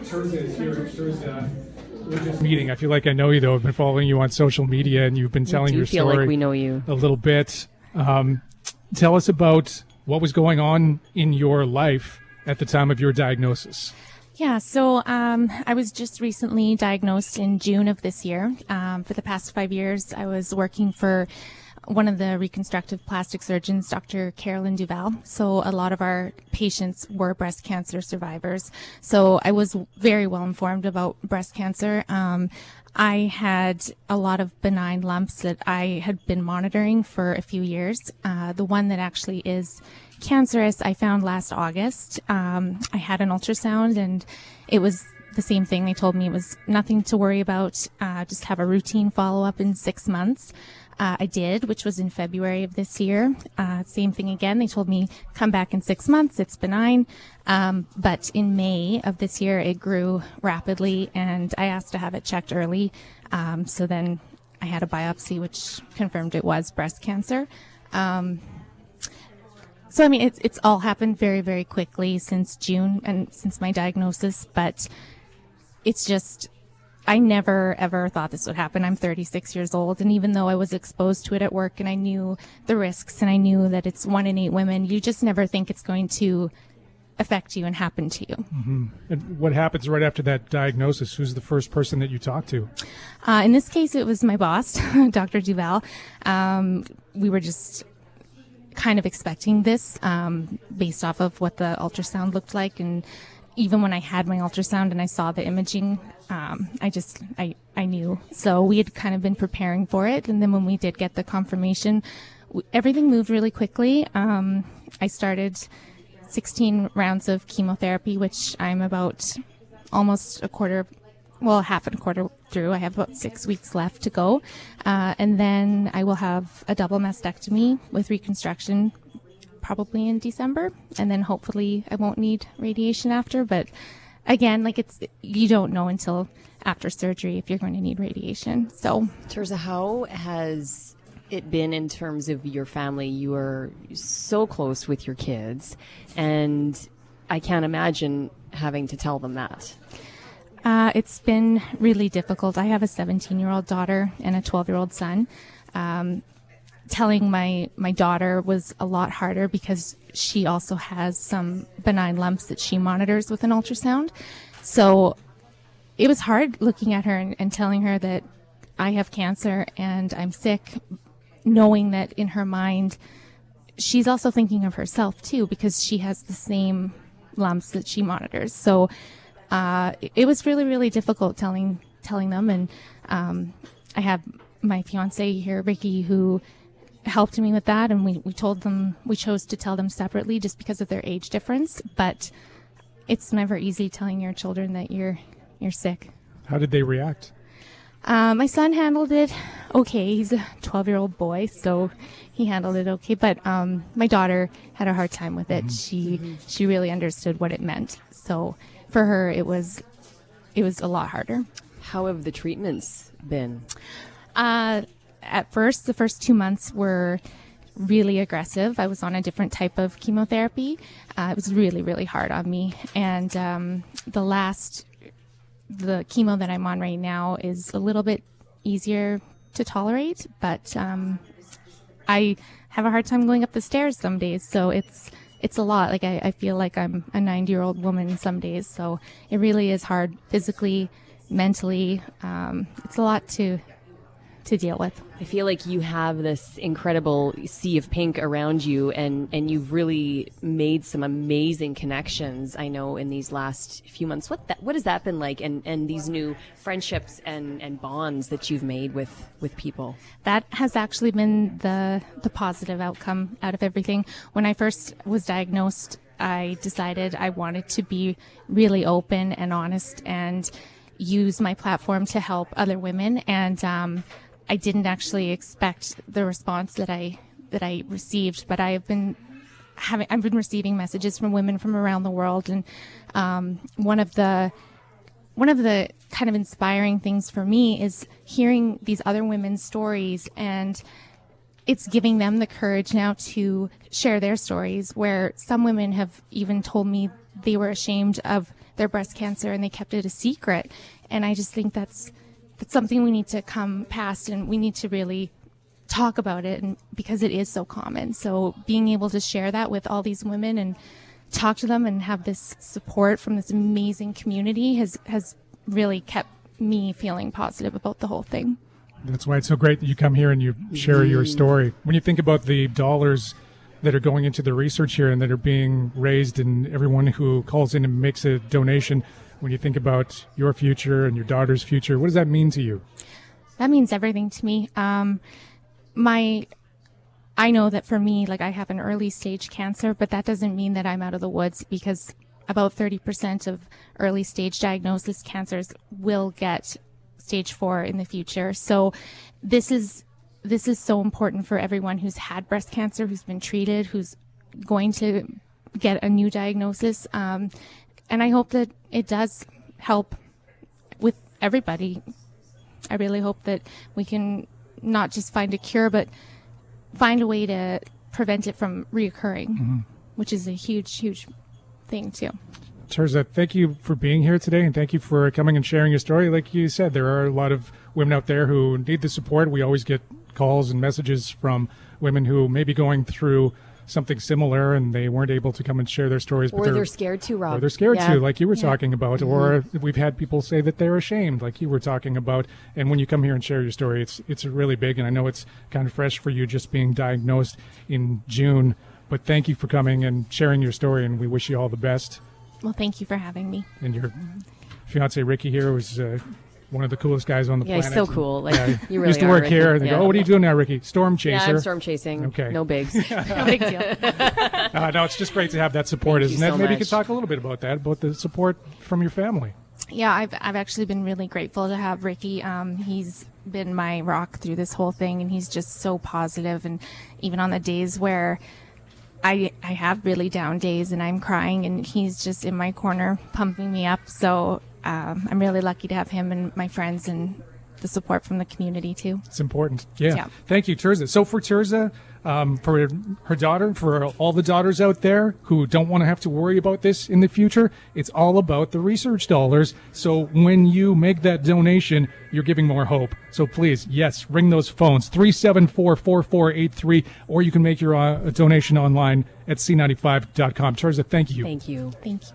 Terza is here. Terza, we're just meeting. I feel like I know you, though. I've been following you on social media, and you've been telling your story. I feel like we know you a little bit. Tell us about what was going on in your life at the time of your diagnosis. Yeah, so I was just recently diagnosed in June of this year. For the past 5 years, I was working for one of the reconstructive plastic surgeons, Dr. Carolyn Duval. So a lot of our patients were breast cancer survivors. So I was very well informed about breast cancer. I had a lot of benign lumps that I had been monitoring for a few years. The one that actually is cancerous, I found last August. I had an ultrasound, and it was the same thing. They told me it was nothing to worry about, just have a routine follow-up in 6 months. I did, which was in February of this year. Same thing again. They told me, come back in 6 months. It's benign. But in May of this year, it grew rapidly, and I asked to have it checked early. So then I had a biopsy, which confirmed it was breast cancer. So, I mean, it's all happened very, very quickly since June and since my diagnosis, but it's just, I never, ever thought this would happen. I'm 36 years old, and even though I was exposed to it at work and I knew the risks and I knew that it's 1 in 8 women, you just never think it's going to affect you and happen to you. Mm-hmm. And what happens right after that diagnosis? Who's the first person that you talk to? In this case, it was my boss, Dr. Duval. We were just kind of expecting this based off of what the ultrasound looked like, and even when I had my ultrasound and I saw the imaging, I knew. So we had kind of been preparing for it, and then when we did get the confirmation, everything moved really quickly. I started 16 rounds of chemotherapy, which I'm about almost half a quarter through. I have about 6 weeks left to go. And then I will have a double mastectomy with reconstruction probably in December. And then hopefully I won't need radiation after. But again, you don't know until after surgery if you're going to need radiation. So, Terza, how has it been in terms of your family? You are so close with your kids, and I can't imagine having to tell them that. It's been really difficult. I have a 17-year-old daughter and a 12-year-old son. Telling my daughter was a lot harder because she also has some benign lumps that she monitors with an ultrasound. So it was hard looking at her and telling her that I have cancer and I'm sick, knowing that in her mind, she's also thinking of herself too, because she has the same lumps that she monitors. So it was really, really difficult telling them. And I have my fiance here, Ricky, who helped me with that. And we chose to tell them separately just because of their age difference. But it's never easy telling your children that you're sick. How did they react? My son handled it okay. He's a 12-year-old boy, so he handled it okay. But my daughter had a hard time with it. She really understood what it meant. So for her, it was a lot harder. How have the treatments been? At first, the first 2 months were really aggressive. I was on a different type of chemotherapy. It was really, really hard on me. And the chemo that I'm on right now is a little bit easier to tolerate, but I have a hard time going up the stairs some days. So it's a lot. I feel like I'm a 90-year-old woman some days. So it really is hard physically, mentally. It's a lot to deal with. I feel like you have this incredible sea of pink around you, and you've really made some amazing connections, I know, in these last few months. What has that been like, and these new friendships and bonds that you've made with people? That has actually been the positive outcome out of everything. When I first was diagnosed, I decided I wanted to be really open and honest and use my platform to help other women, and I didn't actually expect the response that I received, but I've been receiving messages from women from around the world, and one of the kind of inspiring things for me is hearing these other women's stories, and it's giving them the courage now to share their stories, where some women have even told me they were ashamed of their breast cancer and they kept it a secret. And I just think that's something we need to come past, and we need to really talk about it, and because it is so common. So being able to share that with all these women and talk to them and have this support from this amazing community has really kept me feeling positive about the whole thing. That's why it's so great that you come here and you share your story. When you think about the dollars that are going into the research here and that are being raised, and everyone who calls in and makes a donation, when you think about your future and your daughter's future, what does that mean to you? That means everything to me. I know that for me, like, I have an early stage cancer, but that doesn't mean that I'm out of the woods, because about 30% of early stage diagnosis cancers will get stage 4 in the future. So this is so important for everyone who's had breast cancer, who's been treated, who's going to get a new diagnosis. And I hope that it does help with everybody. I really hope that we can not just find a cure, but find a way to prevent it from reoccurring, which is a huge, huge thing too. Terza, thank you for being here today, and thank you for coming and sharing your story. Like you said, there are a lot of women out there who need the support. We always get calls and messages from women who may be going through something similar and they weren't able to come and share their stories. Or they're scared to, Rob. Or they're scared to, like you were talking about. Or we've had people say that they're ashamed, like you were talking about. And when you come here and share your story, it's really big. And I know it's kind of fresh for you just being diagnosed in June. But thank you for coming and sharing your story, and we wish you all the best. Well, thank you for having me. And your fiance Ricky here was one of the coolest guys on the planet. Yeah, he's so cool. Like, you really used to are, work Ricky. here. And they go, "Oh, what are you doing now, Ricky?" Storm chaser. Yeah, I'm storm chasing. Okay. No bigs. No big deal. No, it's just great to have that support, Thank you isn't it? so Maybe you much. could talk a little bit about that, about the support from your family. Yeah, I've actually been really grateful to have Ricky. He's been my rock through this whole thing, and he's just so positive. And even on the days where I have really down days and I'm crying, and he's just in my corner pumping me up. So I'm really lucky to have him and my friends and the support from the community too. It's important. Yeah. Yeah. Thank you, Terza. So for Terza, for her daughter, for all the daughters out there who don't want to have to worry about this in the future, it's all about the research dollars. So when you make that donation, you're giving more hope. So please, yes, ring those phones, 374-4483, or you can make your donation online at C95.com. Terza, thank you. Thank you. Thank you.